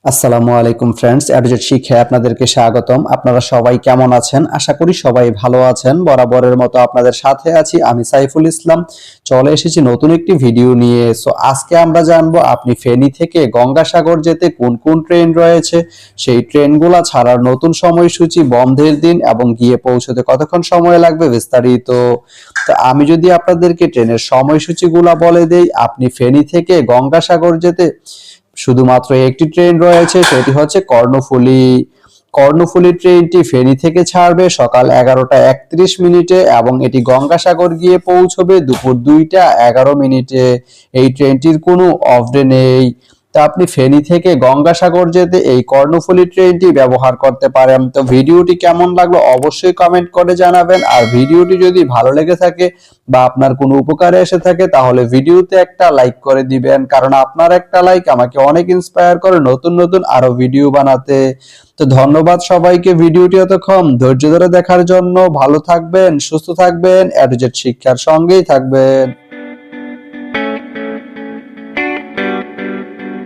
আসসালামু আলাইকুম ফ্রেন্ডস, অ্যাডজেট শিক্ষায় আপনাদেরকে স্বাগতম। আপনারা সবাই কেমন আছেন? আশা করি সবাই ভালো আছেন। বরাবরের মতো আপনাদের সাথে আছি আমি সাইফুল ইসলাম। চলে এসেছি নতুন একটি ভিডিও নিয়ে। সো আজকে আমরা জানবো আপনি ফেনী থেকে গঙ্গাসাগর যেতে কোন কোন ট্রেন রয়েছে, সেই ট্রেনগুলা ছাড়ার নতুন সময়সূচি, বন্ধের দিন এবং গিয়ে পৌঁছতে কতক্ষণ সময় লাগবে বিস্তারিত। তো আমি যদি আপনাদেরকে ট্রেনের সময়সূচিগুলা বলে দেই, আপনি ফেনী থেকে গঙ্গাসাগর যেতে শুধুমাত্র একটি ট্রেন রয়েছে, সেটি হচ্ছে কর্ণফুলী। কর্ণফুলী ট্রেনটি ফেনী থেকে ছাড়বে সকাল 11টা 31 মিনিটে এবং এটি গঙ্গাসাগর গিয়ে পৌঁছবে দুপুর 2টা 11 মিনিটে। এই ট্রেনটির কোনো অফ ডে নেই। তা আপনি ফেনী থেকে গঙ্গাসাগর যেতে এই কর্ণফুলী ট্রেনটি ব্যবহার করতে পারেন। তো ভিডিওটি কেমন লাগলো অবশ্যই কমেন্ট করে জানাবেন। আর ভিডিওটি যদি ভালো লেগে থাকে বা আপনার কোনো উপকারে এসে থাকে তাহলে ভিডিওতে একটা লাইক করে দিবেন, কারণ আপনার একটা লাইক আমাকে অনেক ইন্সপায়ার করে নতুন নতুন আরো ভিডিও বানাতে। তো ধন্যবাদ সবাইকে ভিডিওটি এতক্ষণ ধৈর্য ধরে দেখার জন্য। ভালো থাকবেন, সুস্থ থাকবেন, এডুজেট শিক্ষার সঙ্গেই থাকবেন।